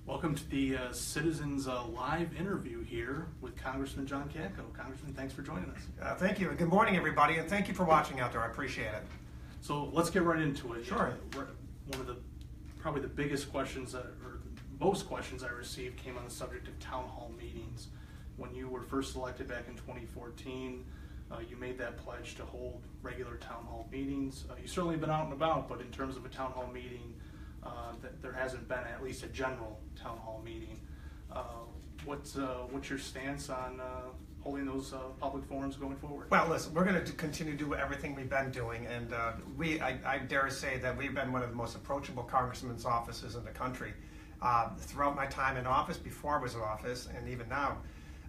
Welcome to the Citizens Live interview here with Congressman John Katko. Congressman, thanks for joining us. Thank you. Good morning, everybody, and thank you for watching out there. I appreciate it. So let's get right into it. Sure. One of the probably the biggest questions, or most questions I received, came on the subject of town hall meetings. When you were first elected back in 2014, you made that pledge to hold regular town hall meetings. You've certainly been out and about, but in terms of a town hall meeting, that there hasn't been at least a general town hall meeting. What's your stance on holding those public forums going forward? Well, listen, we're going to continue to do everything we've been doing, and I dare say that we've been one of the most approachable congressmen's offices in the country. Throughout my time in office, before I was in office, and even now,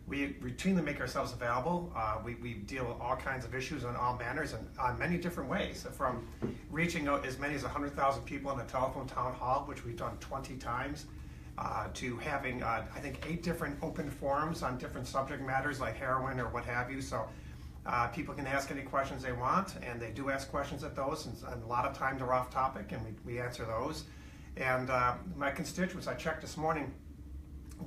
we routinely make ourselves available. We deal with all kinds of issues on all manners and on many different ways, from reaching out as many as 100,000 people in a telephone town hall, which we've done 20 times, to having, I think, 8 different open forums on different subject matters like heroin or what have you. So people can ask any questions they want, and they do ask questions at those, and a lot of times they're off topic, and we answer those. And my constituents, I checked this morning,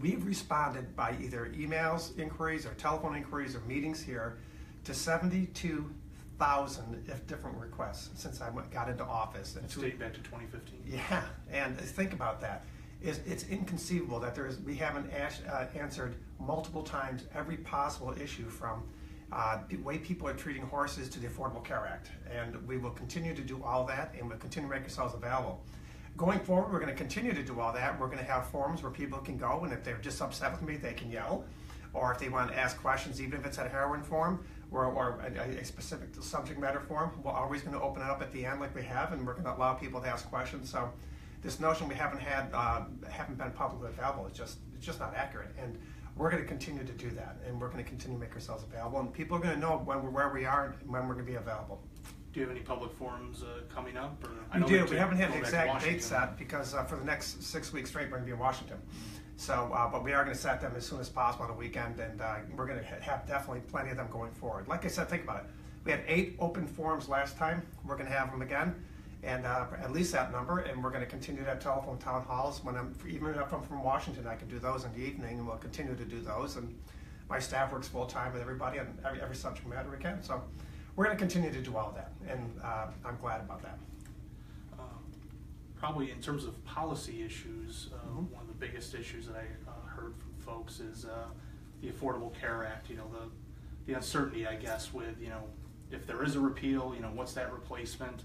we've responded by either emails, inquiries, or telephone inquiries, or meetings here to 72,000 different requests since I got into office. It's dating back to 2015. Yeah, and think about that. It's inconceivable that we haven't answered multiple times every possible issue, from the way people are treating horses to the Affordable Care Act. And we will continue to do all that, and we'll continue to make ourselves available. Going forward, we're going to continue to do all that. We're going to have forums where people can go, and if they're just upset with me, they can yell. Or if they want to ask questions, even if it's at a heroin forum or a specific subject matter forum, we're always going to open it up at the end like we have, and we're going to allow people to ask questions. So this notion we haven't been publicly available is just not accurate. And we're going to continue to do that, and we're going to continue to make ourselves available. And people are going to know where we are and when we're going to be available. Do you have any public forums coming up? Or we do. We haven't had an exact date set because for the next 6 weeks straight, we're going to be in Washington. So, but we are going to set them as soon as possible on the weekend, and we're going to have definitely plenty of them going forward. Like I said, think about it. We had 8 open forums last time. We're going to have them again, and at least that number. And we're going to continue to have telephone town halls. Even if I'm from Washington, I can do those in the evening, and we'll continue to do those. And my staff works full time with everybody on every subject matter we can. So we're going to continue to do all of that, and I'm glad about that. Probably in terms of policy issues, one of the biggest issues that I heard from folks is the Affordable Care Act. You know, the uncertainty, I guess, with, if there is a repeal, what's that replacement?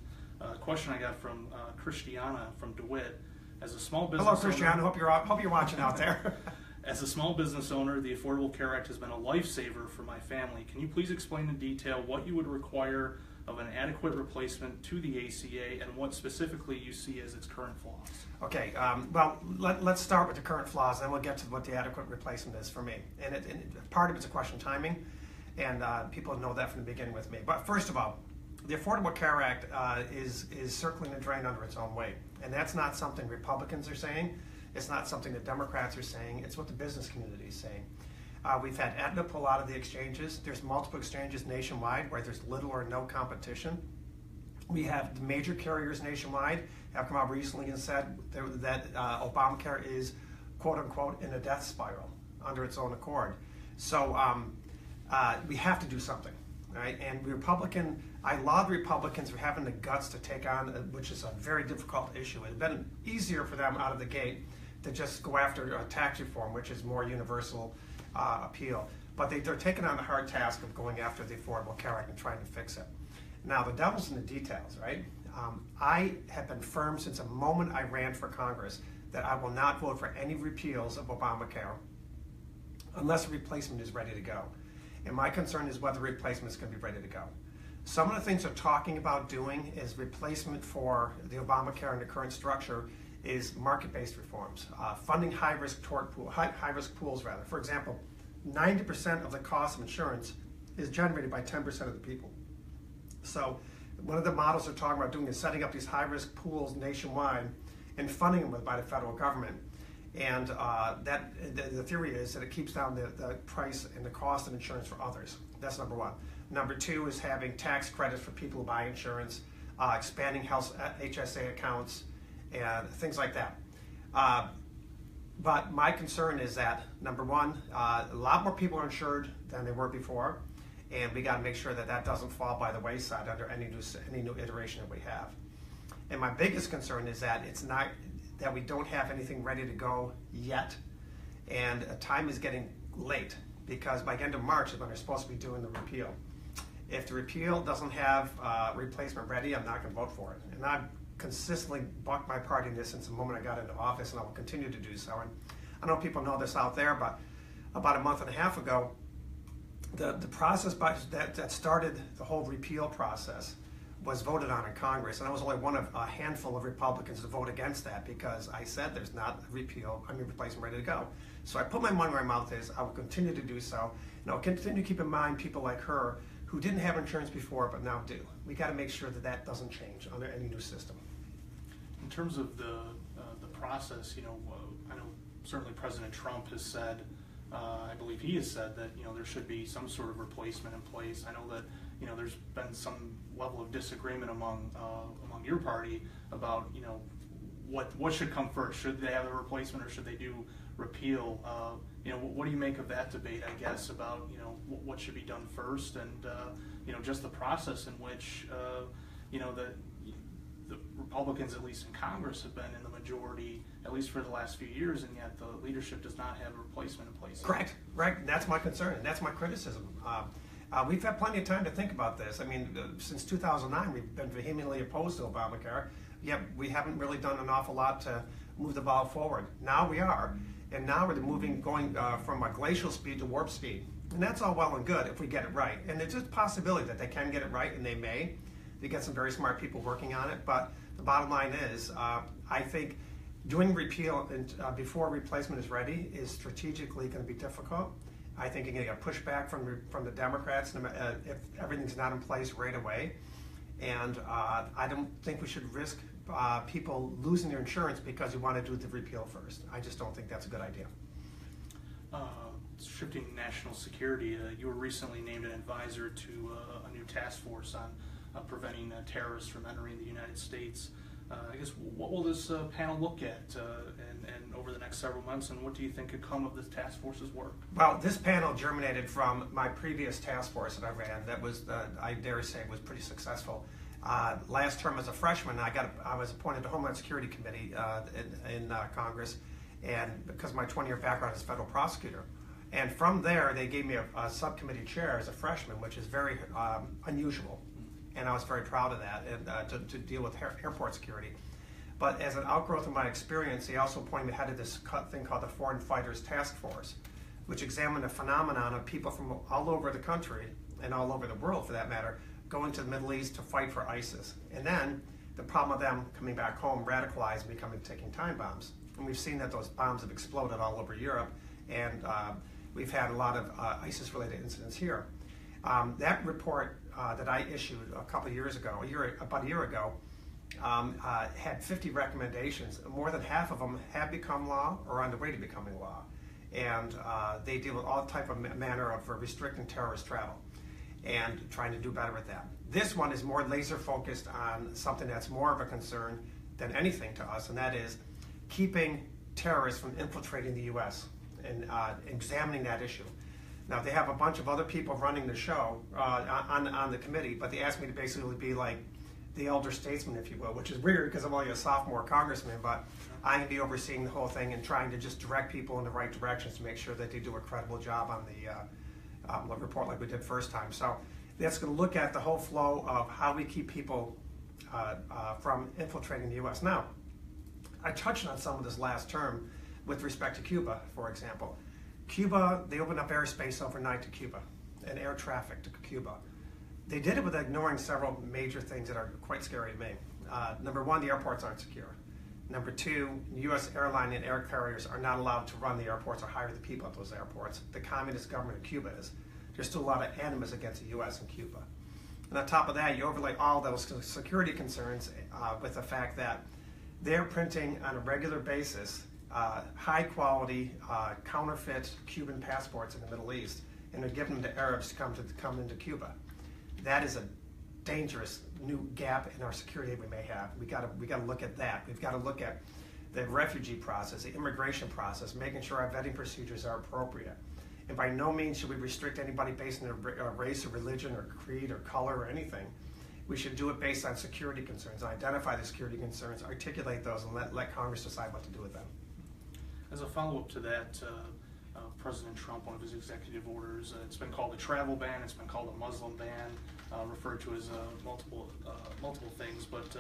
Question I got from Christiana from DeWitt. As a small business Hello, Christiana. Hope you're watching out there. As a small business owner, the Affordable Care Act has been a lifesaver for my family. Can you please explain in detail what you would require of an adequate replacement to the ACA, and what specifically you see as its current flaws? Okay, well, let's start with the current flaws, then we'll get to what the adequate replacement is for me. And part of it's a question of timing, and people know that from the beginning with me. But first of all, the Affordable Care Act is circling the drain under its own weight. And that's not something Republicans are saying. It's not something that Democrats are saying. It's what the business community is saying. We've had Aetna pull out of the exchanges. There's multiple exchanges nationwide where there's little or no competition. We have the major carriers nationwide have come out recently and said that Obamacare is, quote unquote, in a death spiral under its own accord. So we have to do something, right? And I laud the Republicans for having the guts to take on, which is a very difficult issue. It would have been easier for them out of the gate to just go after tax reform, which is more universal appeal. But they're taking on the hard task of going after the Affordable Care Act and trying to fix it. Now, the devil's in the details, right? I have been firm since the moment I ran for Congress that I will not vote for any repeals of Obamacare unless a replacement is ready to go. And my concern is whether replacement is going to be ready to go. Some of the things they're talking about doing is replacement for the Obamacare and the current structure is market-based reforms, funding high-risk pools rather. For example, 90% of the cost of insurance is generated by 10% of the people. So one of the models they're talking about doing is setting up these high-risk pools nationwide and funding them by the federal government. And the theory is that it keeps down the price and the cost of insurance for others. That's number one. Number two is having tax credits for people who buy insurance, expanding health HSA accounts, and things like that. But my concern is that, number one, a lot more people are insured than they were before, and we got to make sure that that doesn't fall by the wayside under any new iteration that we have. And my biggest concern is that it's not that we don't have anything ready to go yet, and time is getting late because by the end of March is when they're supposed to be doing the repeal. If the repeal doesn't have replacement ready, I'm not going to vote for it. And I've consistently bucked my party in this since the moment I got into office, and I will continue to do so. And I know people know this out there, but about a month and a half ago, the process that started the whole repeal process was voted on in Congress, and I was only one of a handful of Republicans to vote against that because I said there's not a replacement ready to go. So I put my money where my mouth is. I will continue to do so, and I'll continue to keep in mind people like her who didn't have insurance before but now do. We got to make sure that that doesn't change under any new system. In terms of the process, I know certainly President Trump has said, I believe he has said that there should be some sort of replacement in place. I know that there's been some level of disagreement among your party about what should come first. Should they have a replacement or should they do repeal? What do you make of that debate? I guess about what should be done first, and just the process in which the Republicans, at least in Congress, have been in the majority, at least for the last few years, and yet the leadership does not have a replacement in place. Correct, right. That's my concern, and that's my criticism. We've had plenty of time to think about this. I mean, since 2009, we've been vehemently opposed to Obamacare, yet we haven't really done an awful lot to move the ball forward. Now we are, and now we're going from a glacial speed to warp speed. And that's all well and good if we get it right. And there's just a possibility that they can get it right, and they may. They get some very smart people working on it, but the bottom line is, I think doing repeal before replacement is ready is strategically going to be difficult. I think you're going to get pushback from the Democrats if everything's not in place right away. And I don't think we should risk people losing their insurance because you want to do the repeal first. I just don't think that's a good idea. Shifting national security, you were recently named an advisor to a new task force on preventing terrorists from entering the United States. I guess what will this panel look at and over the next several months, and what do you think could come of this task force's work? Well, this panel germinated from my previous task force that I ran. That was, I dare say, was pretty successful. Last term as a freshman, I was appointed to Homeland Security Committee in Congress, and because of my 20-year background as a federal prosecutor. And from there, they gave me a subcommittee chair as a freshman, which is very unusual. And I was very proud of that, and to deal with airport security. But as an outgrowth of my experience, they also appointed me head of this thing called the Foreign Fighters Task Force, which examined the phenomenon of people from all over the country, and all over the world for that matter, going to the Middle East to fight for ISIS. And then the problem of them coming back home, radicalized, and taking time bombs. And we've seen that those bombs have exploded all over Europe, and we've had a lot of ISIS-related incidents here. That report that I issued about a year ago, had 50 recommendations. More than half of them have become law or on the way to becoming law. And they deal with all type of manner of restricting terrorist travel and trying to do better with that. This one is more laser focused on something that's more of a concern than anything to us, and that is keeping terrorists from infiltrating the U.S. and examining that issue. Now, they have a bunch of other people running the show on the committee, but they asked me to basically be like the elder statesman, if you will, which is weird because I'm only a sophomore congressman, but I'm going to be overseeing the whole thing and trying to just direct people in the right directions to make sure that they do a credible job on the report like we did first time. So that's going to look at the whole flow of how we keep people from infiltrating the U.S. Now, I touched on some of this last term with respect to Cuba, for example. Cuba, they opened up airspace overnight to Cuba and air traffic to Cuba. They did it with ignoring several major things that are quite scary to me. Number one, the airports aren't secure. Number two, U.S. airline and air carriers are not allowed to run the airports or hire the people at those airports. The communist government of Cuba is. There's still a lot of animus against the U.S. and Cuba. And on top of that, you overlay all those security concerns with the fact that they're printing on a regular basis high quality counterfeit Cuban passports in the Middle East, and they're giving them to Arabs to come into Cuba. That is a dangerous new gap in our security we may have. We got to look at that. We've got to look at the refugee process, the immigration process, making sure our vetting procedures are appropriate. And by no means should we restrict anybody based on their race or religion or creed or color or anything. We should do it based on security concerns, identify the security concerns, articulate those, and let Congress decide what to do with them. As a follow-up to that, President Trump, one of his executive orders, it's been called a travel ban, it's been called a Muslim ban, referred to as multiple things, but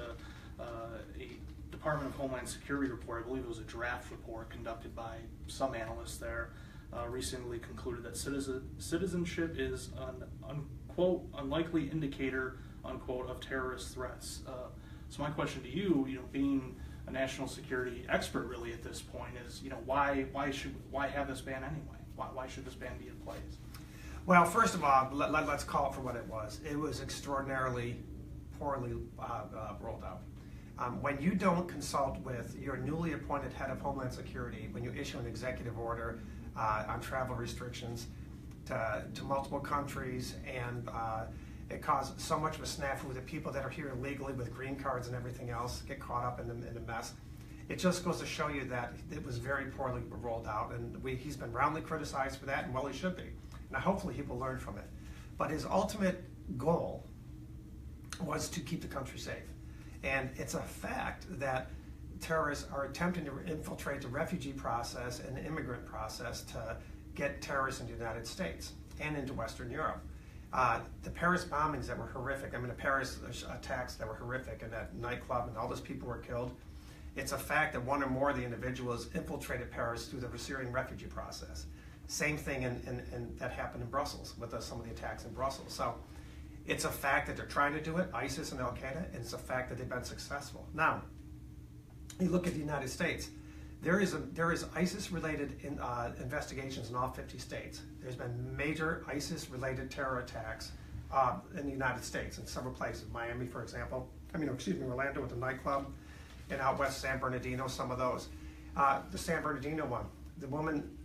a Department of Homeland Security report, I believe it was a draft report conducted by some analysts there, recently concluded that citizenship is an unquote unlikely indicator unquote of terrorist threats. So my question to you, being a national security expert really at this point, is why have this ban anyway? Why should this ban be in place? Well, first of all, let's call it for what it was. It was extraordinarily poorly rolled out. When you don't consult with your newly appointed head of Homeland Security, when you issue an executive order on travel restrictions to multiple countries, and it caused so much of a snafu that people that are here illegally with green cards and everything else get caught up in the mess. It just goes to show you that it was very poorly rolled out, and he's been roundly criticized for that, and well, he should be. Now, hopefully he will learn from it. But his ultimate goal was to keep the country safe. And it's a fact that terrorists are attempting to infiltrate the refugee process and the immigrant process to get terrorists into the United States and into Western Europe. The Paris bombings that were horrific, the Paris attacks that were horrific, and that nightclub and all those people were killed, it's a fact that one or more of the individuals infiltrated Paris through the Syrian refugee process. Same thing that happened in Brussels with some of the attacks in Brussels. So it's a fact that they're trying to do it, ISIS and Al-Qaeda, and it's a fact that they've been successful. Now, you look at the United States, there is ISIS-related investigations in all 50 states. There's been major ISIS-related terror attacks in the United States in several places. Miami, for example. Orlando with the nightclub, and out west San Bernardino, some of those. The San Bernardino one, the woman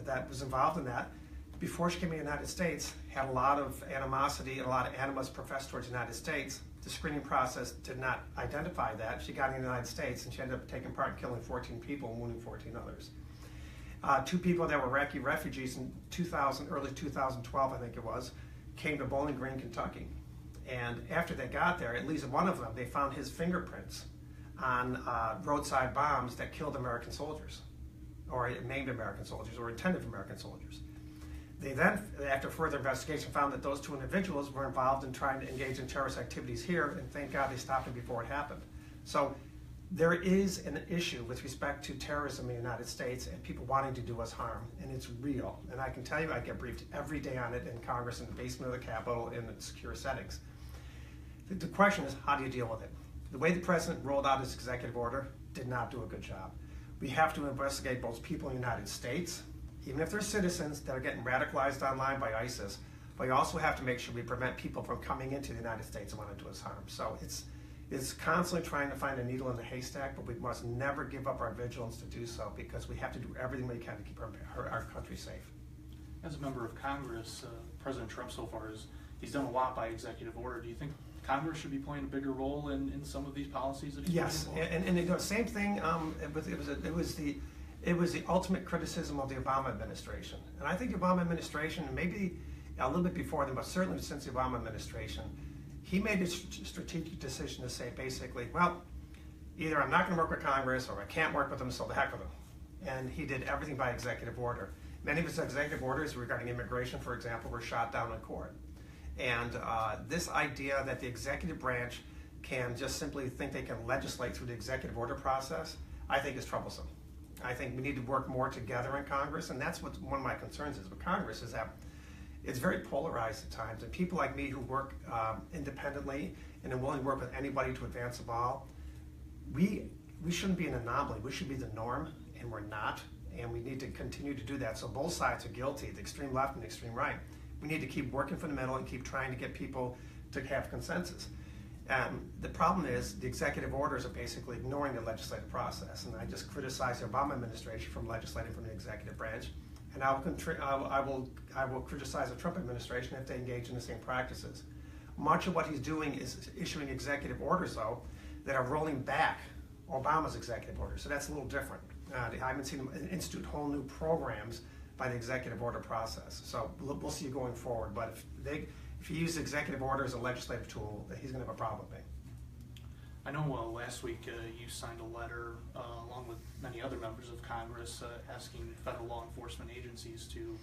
that was involved in that, before she came to the United States, had a lot of animosity and a lot of animus professed towards the United States. The screening process did not identify that. She got in the United States, and she ended up taking part in killing 14 people and wounding 14 others. Two people that were Iraqi refugees in early 2012, I think it was, came to Bowling Green, Kentucky. And after they got there, at least one of them, they found his fingerprints on roadside bombs that killed American soldiers, or named American soldiers, or intended for American soldiers. They then, after further investigation, found that those two individuals were involved in trying to engage in terrorist activities here, and thank God they stopped it before it happened. So there is an issue with respect to terrorism in the United States and people wanting to do us harm, and it's real. And I can tell you, I get briefed every day on it in Congress, in the basement of the Capitol, in secure settings. The question is, how do you deal with it? The way the president rolled out his executive order did not do a good job. We have to investigate both people in the United States, even if they're citizens that are getting radicalized online by ISIS, but we also have to make sure we prevent people from coming into the United States and want to do us harm. So it's constantly trying to find a needle in the haystack, but we must never give up our vigilance to do so, because we have to do everything we can to keep our country safe. As a member of Congress, President Trump so far he's done a lot by executive order. Do you think Congress should be playing a bigger role in some of these policies that he's Yes, and same thing. It was the ultimate criticism of the Obama administration, and I think the Obama administration, maybe a little bit before them, but certainly since the Obama administration, he made a strategic decision to say basically, well, either I'm not going to work with Congress or I can't work with them, so the heck with them. And he did everything by executive order. Many of his executive orders regarding immigration, for example, were shot down in court. And this idea that the executive branch can just simply think they can legislate through the executive order process, I think is troublesome. I think we need to work more together in Congress, and that's what one of my concerns is with Congress, is that it's very polarized at times, and people like me who work independently and are willing to work with anybody to advance the ball, we shouldn't be an anomaly. We should be the norm, and we're not, and we need to continue to do that. So both sides are guilty, the extreme left and the extreme right. We need to keep working for the middle and keep trying to get people to have consensus. The problem is the executive orders are basically ignoring the legislative process, and I just criticize the Obama administration from legislating from the executive branch, and I will criticize the Trump administration if they engage in the same practices. Much of what he's doing is issuing executive orders, though, that are rolling back Obama's executive order, so that's a little different. I haven't seen them institute whole new programs by the executive order process. So we'll see going forward. But if you use executive order as a legislative tool, he's going to have a problem with me. I know last week you signed a letter along with many other members of Congress asking federal law enforcement agencies to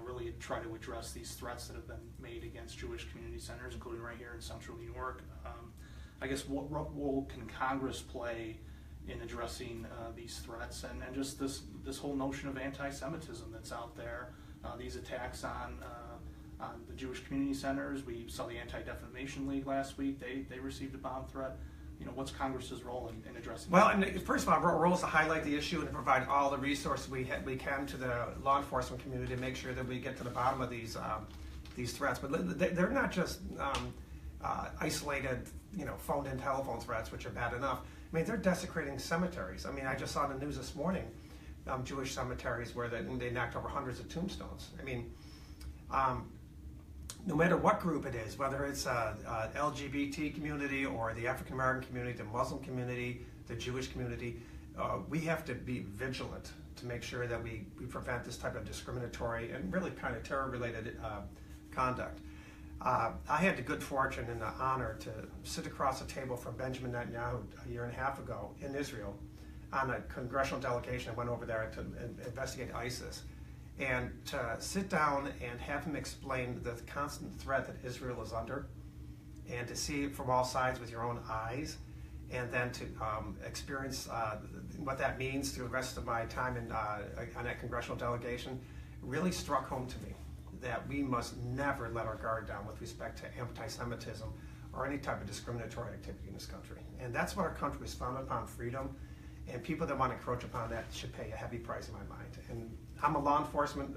really try to address these threats that have been made against Jewish community centers, including right here in central New York. I guess what role can Congress play in addressing these threats and just this whole notion of anti-Semitism that's out there, these attacks on the Jewish community centers? We saw the Anti-Defamation League last week. They received a bomb threat. What's Congress's role in addressing Well, that? and first of all, our role is to highlight the issue and to provide all the resources we can to the law enforcement community to make sure that we get to the bottom of these threats. But they're not just isolated, phoned-in telephone threats, which are bad enough. I mean, they're desecrating cemeteries. I mean, I just saw in the news this morning, Jewish cemeteries where they knocked over hundreds of tombstones. I mean, no matter what group it is, whether it's LGBT community or the African American community, the Muslim community, the Jewish community, we have to be vigilant to make sure that we prevent this type of discriminatory and really kind of terror-related conduct. I had the good fortune and the honor to sit across the table from Benjamin Netanyahu a year and a half ago in Israel on a congressional delegation. I went over there to investigate ISIS. And to sit down and have him explain the constant threat that Israel is under, and to see it from all sides with your own eyes, and then to experience what that means through the rest of my time on that congressional delegation, really struck home to me that we must never let our guard down with respect to anti-Semitism or any type of discriminatory activity in this country. And that's what our country was founded upon, freedom. And people that want to encroach upon that should pay a heavy price in my mind. And I'm a law enforcement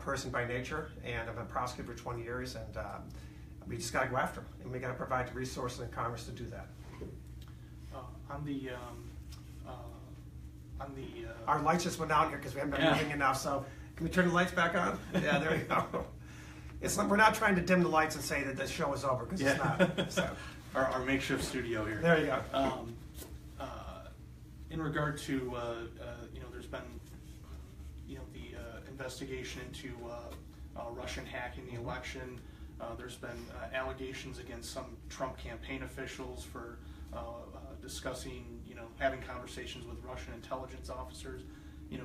person by nature, and I've been a prosecutor for 20 years, and we just got to go after them. And we got to provide the resources in Congress to do that. Our lights just went out here because we haven't been moving enough, so can we turn the lights back on? Yeah, there we go. We're not trying to dim the lights and say that the show is over, because it's not. So. Our makeshift studio here. There you go. In regard to, there's been, the investigation into Russian hacking the election. There's been allegations against some Trump campaign officials for discussing, having conversations with Russian intelligence officers.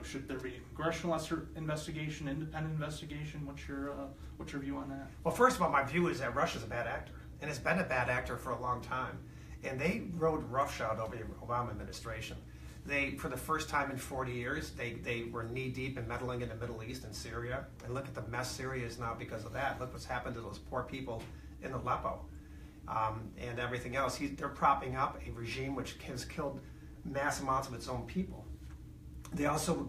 Should there be a congressional investigation, independent investigation? What's your view on that? Well, first of all, my view is that Russia's a bad actor, and it's been a bad actor for a long time. And they rode roughshod over the Obama administration. For the first time in 40 years, they were knee-deep in meddling in the Middle East and Syria. And look at the mess Syria is now because of that. Look what's happened to those poor people in Aleppo and everything else. They're propping up a regime which has killed mass amounts of its own people. They also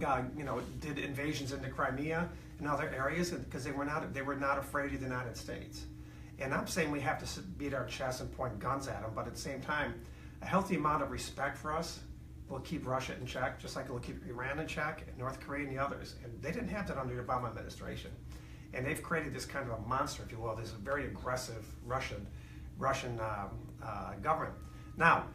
did invasions into Crimea and other areas because they were not afraid of the United States. And I'm saying we have to beat our chests and point guns at them, but at the same time, a healthy amount of respect for us will keep Russia in check, just like it will keep Iran in check, and North Korea and the others. And they didn't have that under the Obama administration. And they've created this kind of a monster, if you will, this very aggressive Russian government. Now,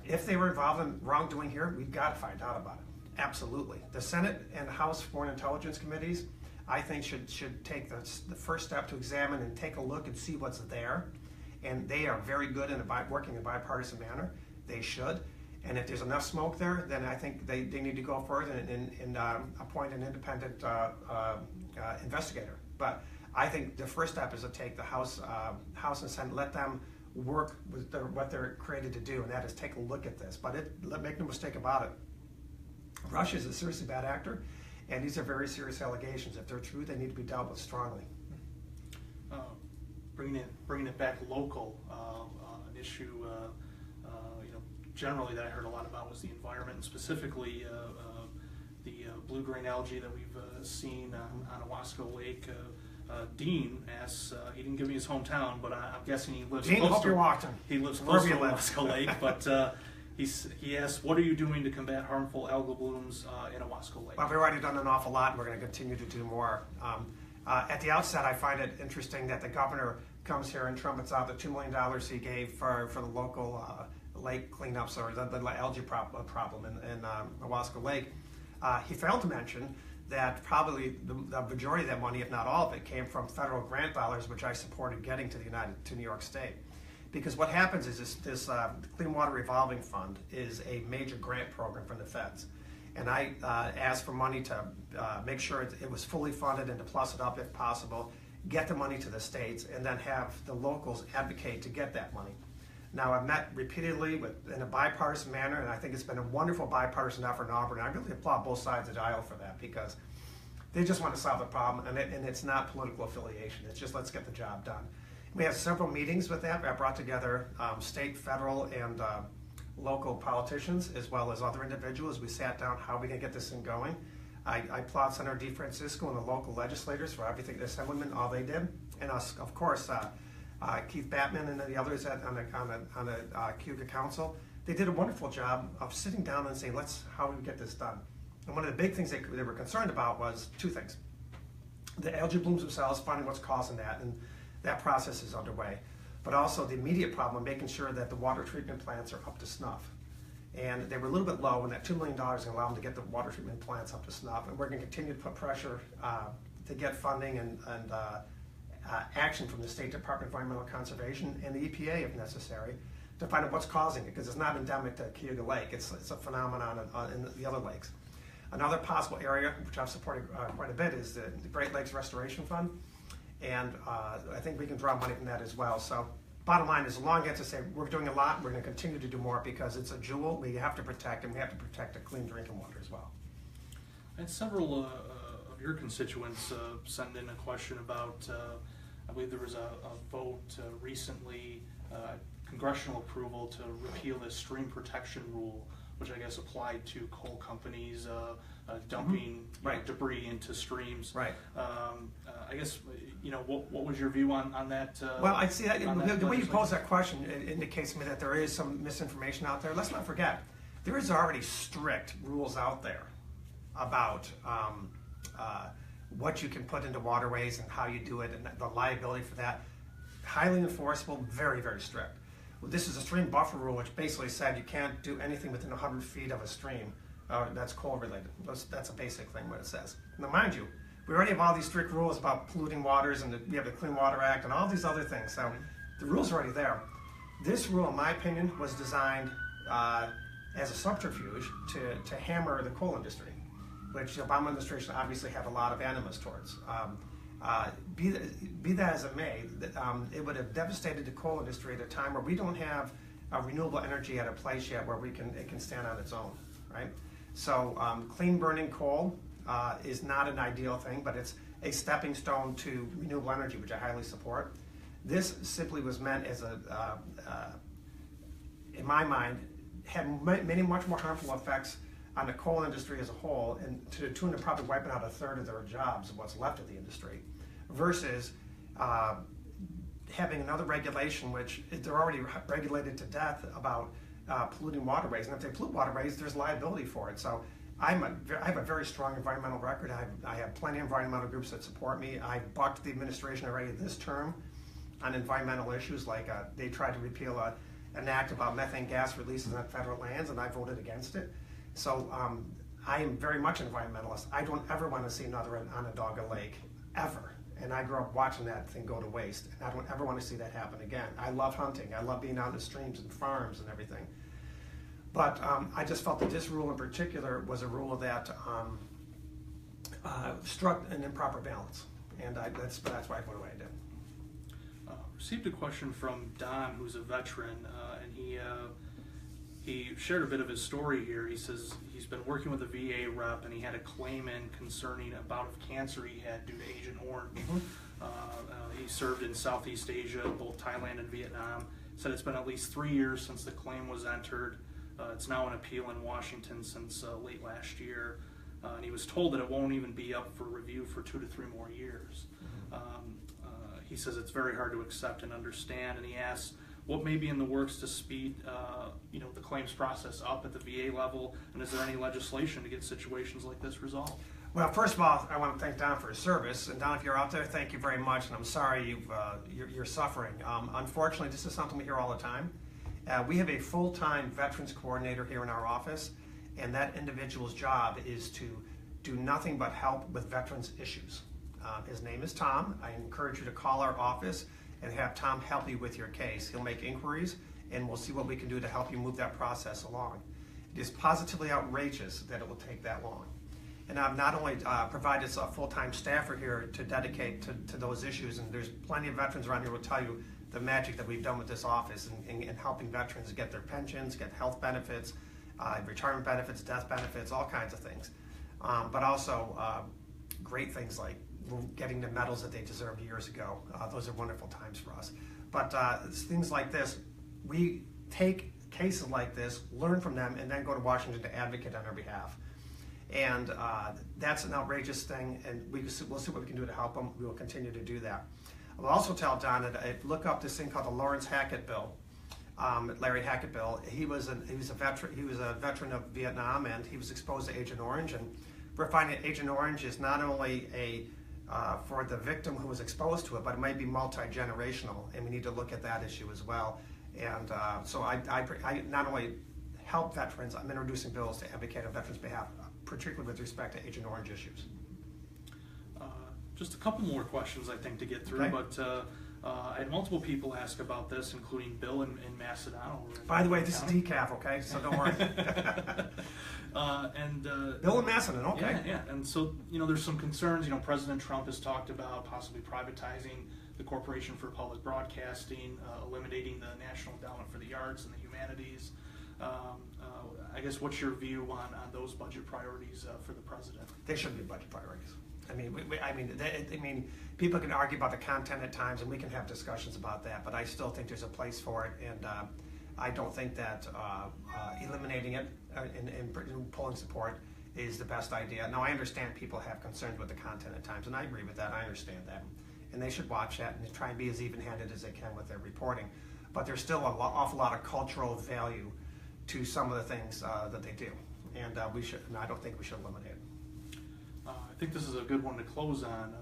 if they were involved in wrongdoing here, we've got to find out about it. Absolutely. The Senate and House Foreign Intelligence Committees, I think, should take the first step to examine and take a look and see what's there. And they are very good in working in a bipartisan manner. They should. And if there's enough smoke there, then I think they need to go further and appoint an independent investigator. But I think the first step is to take the House and Senate, let them work with what they're created to do, and that is take a look at this. But make no mistake about it, Russia is a seriously bad actor, and these are very serious allegations. If they're true, they need to be dealt with strongly. Bringing it back local, an issue generally that I heard a lot about was the environment, and specifically the blue-green algae that we've seen on Owasco Lake. Dean asks, he didn't give me his hometown, but I'm guessing he lives Dean, close hope to, you're watching. He lives close to Owasco Lake, but he asks, what are you doing to combat harmful algal blooms in Owasco Lake? Well, we've already done an awful lot, and we're going to continue to do more. At the outset, I find it interesting that the governor comes here and trumpets out the $2 million he gave for the local lake cleanups or the algae problem in Owasco Lake, he failed to mention that probably the majority of that money, if not all of it, came from federal grant dollars, which I supported getting to New York State. Because what happens is this Clean Water Revolving Fund is a major grant program from the feds. And I asked for money to make sure it was fully funded and to plus it up if possible, get the money to the states, and then have the locals advocate to get that money. Now, I've met repeatedly in a bipartisan manner, and I think it's been a wonderful bipartisan effort in Auburn. I really applaud both sides of the aisle for that, because they just want to solve the problem, and it's not political affiliation. It's just let's get the job done. We had several meetings with that. I brought together state, federal, and local politicians, as well as other individuals. We sat down, how are we going to get this thing going? I applaud Senator DeFrancisco and the local legislators for everything, the assemblymen, all they did. And us, of course, Keith Batman and the others on the Cuba Council, they did a wonderful job of sitting down and saying, how do we get this done? And one of the big things they were concerned about was two things. The algae blooms themselves, finding what's causing that, and that process is underway. But also the immediate problem of making sure that the water treatment plants are up to snuff. And they were a little bit low, and that $2 million is going to allow them to get the water treatment plants up to snuff. And we're going to continue to put pressure to get funding and action from the State Department of Environmental Conservation and the EPA, if necessary, to find out what's causing it, because it's not endemic to Cuyahoga Lake. It's a phenomenon in the other lakes. Another possible area, which I've supported quite a bit, is the Great Lakes Restoration Fund. And I think we can draw money from that as well. So bottom line is, long as to say we're doing a lot, we're going to continue to do more, because it's a jewel we have to protect, and we have to protect the clean drinking water as well. And several of your constituents send in a question about, I believe there was a vote recently, congressional approval to repeal this stream protection rule, which I guess applied to coal companies dumping debris into streams. Right. I guess, what was your view on that? Well, I see that the way you pose that question, it indicates to me that there is some misinformation out there. Let's not forget, there is already strict rules out there about what you can put into waterways and how you do it, and the liability for that. Highly enforceable, very, very strict. Well, this is a stream buffer rule, which basically said you can't do anything within 100 feet of a stream that's coal related. That's a basic thing, what it says. Now, mind you, we already have all these strict rules about polluting waters, and we have the Clean Water Act and all these other things. So the rules are already there. This rule, in my opinion, was designed as a subterfuge to hammer the coal industry, which the Obama administration obviously had a lot of animus towards. Be that as it may, it would have devastated the coal industry at a time where we don't have renewable energy at a place yet where it can stand on its own, right? So clean burning coal is not an ideal thing, but it's a stepping stone to renewable energy, which I highly support. This simply was meant as in my mind, had many much more harmful effects on the coal industry as a whole, and to the tune of probably wiping out a third of their jobs of what's left of the industry, versus having another regulation, which they're already regulated to death about polluting waterways. And if they pollute waterways, there's liability for it. So I have a very strong environmental record. I have plenty of environmental groups that support me. I bucked the administration already this term on environmental issues, like they tried to repeal an act about methane gas releases on federal lands, and I voted against it. So I am very much an environmentalist. I don't ever want to see another Onondaga Lake, ever. And I grew up watching that thing go to waste, and I don't ever want to see that happen again. I love hunting. I love being out in the streams and farms and everything. But I just felt that this rule in particular was a rule that struck an improper balance, and that's why I went away. I did. Received a question from Don, who's a veteran, and he shared a bit of his story here. He says he's been working with a VA rep, and he had a claim in concerning a bout of cancer he had due to Agent Orange. He served in Southeast Asia, both Thailand and Vietnam. Said it's been at least 3 years since the claim was entered. It's now an appeal in Washington since late last year. And he was told that it won't even be up for review for 2 to 3 more years. He says it's very hard to accept and understand, and he asks what may be in the works to speed the claims process up at the VA level, and is there any legislation to get situations like this resolved? Well, first of all, I want to thank Don for his service. And Don, if you're out there, thank you very much, and I'm sorry you're suffering. Unfortunately, this is something we hear all the time. We have a full-time veterans coordinator here in our office, and that individual's job is to do nothing but help with veterans issues. His name is Tom. I encourage you to call our office and have Tom help you with your case. He'll make inquiries, and we'll see what we can do to help you move that process along. It is positively outrageous that it will take that long. And I've not only provided a full-time staffer here to dedicate to those issues, and there's plenty of veterans around here who will tell you the magic that we've done with this office in helping veterans get their pensions, get health benefits, retirement benefits, death benefits, all kinds of things. But also great things like getting the medals that they deserved years ago. Those are wonderful times for us. But things like this, we take cases like this, learn from them, and then go to Washington to advocate on their behalf. And that's an outrageous thing, and we'll see what we can do to help them. We will continue to do that. I'll also tell Don that I look up this thing called the Lawrence Hackett Bill, Larry Hackett Bill. He was a veteran of Vietnam, and he was exposed to Agent Orange. And we're finding Agent Orange is not only for the victim who was exposed to it, but it might be multi-generational, and we need to look at that issue as well. And so I not only help veterans, I'm introducing bills to advocate on veterans' behalf, particularly with respect to Agent Orange issues. Just a couple more questions, I think, to get through, Okay. but I had multiple people ask about this, including Bill in Macedon. By the way, this is decaf, okay? So don't worry. Bill in Macedon, okay. Yeah. And so, there's some concerns. President Trump has talked about possibly privatizing the Corporation for Public Broadcasting, eliminating the National Endowment for the Arts and the Humanities. I guess, what's your view on those budget priorities for the president? They shouldn't be budget priorities. I mean, people can argue about the content at times, and we can have discussions about that. But I still think there's a place for it, and I don't think that eliminating it and pulling support is the best idea. Now, I understand people have concerns with the content at times, and I agree with that. I understand that, and they should watch that and try and be as even-handed as they can with their reporting. But there's still an awful lot of cultural value to some of the things that they do, and I don't think we should eliminate it. I think this is a good one to close on.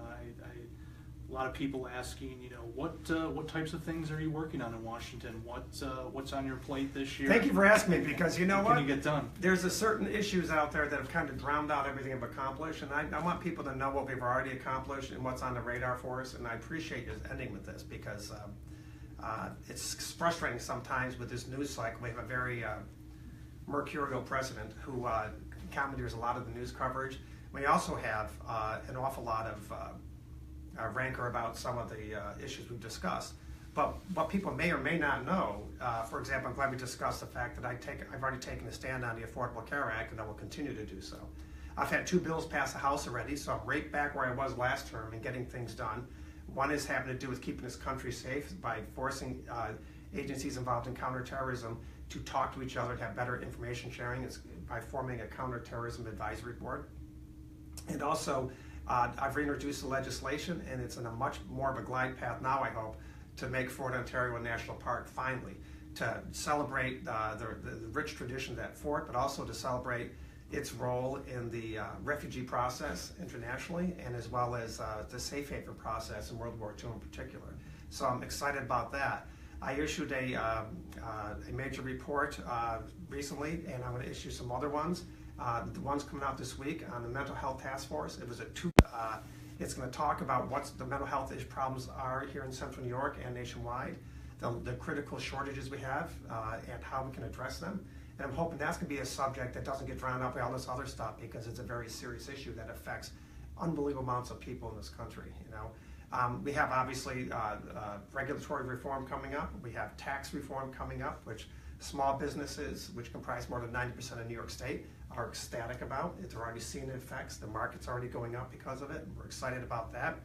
A lot of people asking, what types of things are you working on in Washington? What's on your plate this year? Thank you for asking me, because you know what? Can you get done? There's a certain issues out there that have kind of drowned out everything I've accomplished, and I want people to know what we've already accomplished and what's on the radar for us. And I appreciate you ending with this, because it's frustrating sometimes with this news cycle. We have a very mercurial president who commandeers a lot of the news coverage. We also have an awful lot of rancor about some of the issues we've discussed. But what people may or may not know, for example, I'm glad we discussed the fact that I've already taken a stand on the Affordable Care Act, and I will continue to do so. I've had 2 bills pass the House already, so I'm right back where I was last term in getting things done. One is having to do with keeping this country safe by forcing agencies involved in counterterrorism to talk to each other and have better information sharing. It's by forming a counterterrorism advisory board. And also, I've reintroduced the legislation, and it's in a much more of a glide path now, I hope, to make Fort Ontario a national park, finally, to celebrate the rich tradition of that fort, but also to celebrate its role in the refugee process internationally, and as well as the safe haven process in World War II in particular. So I'm excited about that. I issued a major report recently, and I'm going to issue some other ones. The one's coming out this week on the Mental Health Task Force. It was it's going to talk about what the mental health problems are here in Central New York and nationwide, the critical shortages we have, and how we can address them. And I'm hoping that's going to be a subject that doesn't get drowned out by all this other stuff, because it's a very serious issue that affects unbelievable amounts of people in this country. We have obviously regulatory reform coming up. We have tax reform coming up, which small businesses, which comprise more than 90% of New York State, are ecstatic about. It's already seen the effects. The market's already going up because of it. We're excited about that.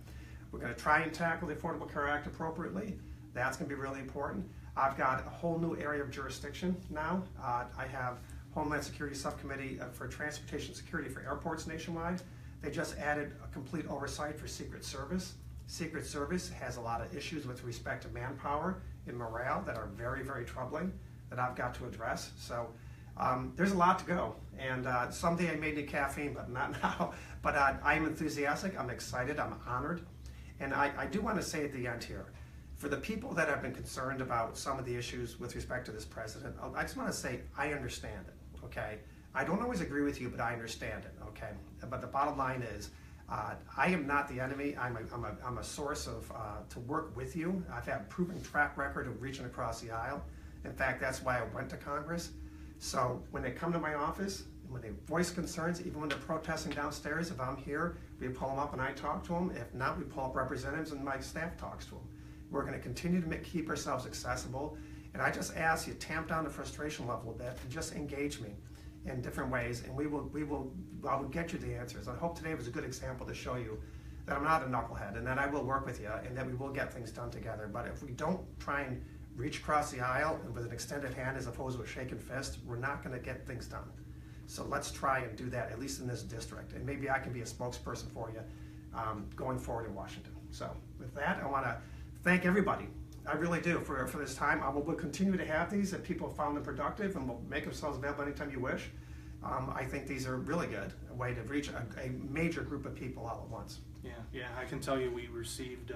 We're going to try and tackle the Affordable Care Act appropriately. That's going to be really important. I've got a whole new area of jurisdiction now. I have Homeland Security Subcommittee for Transportation Security for airports nationwide. They just added a complete oversight for Secret Service. Secret Service has a lot of issues with respect to manpower and morale that are very, very troubling that I've got to address. So there's a lot to go. And someday I may need caffeine, but not now. But I'm enthusiastic, I'm excited, I'm honored. And I do want to say at the end here, For the people that have been concerned about some of the issues with respect to this president, I just want to say I understand it, okay? I don't always agree with you, but I understand it, okay? But the bottom line is, I am not the enemy. I'm a source of to work with you. I've had a proven track record of reaching across the aisle. In fact, that's why I went to Congress. So when they come to my office, when they voice concerns, even when they're protesting downstairs, if I'm here, we pull them up and I talk to them. If not, we pull up representatives and my staff talks to them. We're going to continue to keep ourselves accessible. And I just ask you, tamp down the frustration level a bit and just engage me in different ways, and I will get you the answers. I hope today was a good example to show you that I'm not a knucklehead and that I will work with you and that we will get things done together. But if we don't try and reach across the aisle and with an extended hand as opposed to a shaking fist, we're not going to get things done. So let's try and do that, at least in this district. And maybe I can be a spokesperson for you going forward in Washington. So with that, I want to thank everybody. I really do for this time. I will continue to have these if people found them productive, and we'll make ourselves available anytime you wish. I think these are really good, a way to reach a major group of people all at once. Yeah, I can tell you we received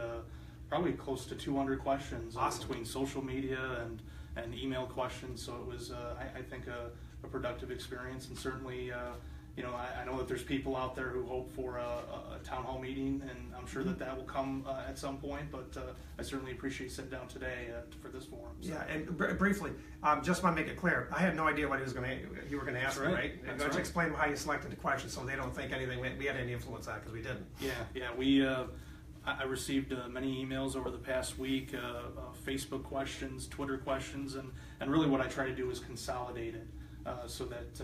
probably close to 200 questions between social media and email questions. So it was, I think, a productive experience, and certainly, I know that there's people out there who hope for a town hall meeting, and I'm sure that will come at some point, but I certainly appreciate sitting down today for this forum. So. Yeah, and briefly, just want to make it clear, I had no idea what you were going to ask me, right? That's Just right. explain how you selected the question so they don't think anything we had any influence on it, because we didn't. Yeah, I received many emails over the past week, Facebook questions, Twitter questions, and really what I try to do is consolidate it. So that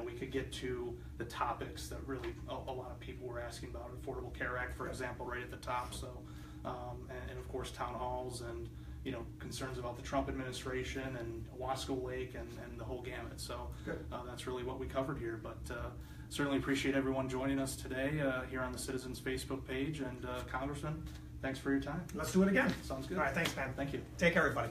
we could get to the topics that really a lot of people were asking about. Affordable Care Act, for example, right at the top. So, and of course town halls and concerns about the Trump administration and Wasco Lake and the whole gamut. So that's really what we covered here. But certainly appreciate everyone joining us today here on the Citizens Facebook page. And Congressman, thanks for your time. Let's do it again. Sounds good. All right, thanks, man. Thank you. Take care, everybody.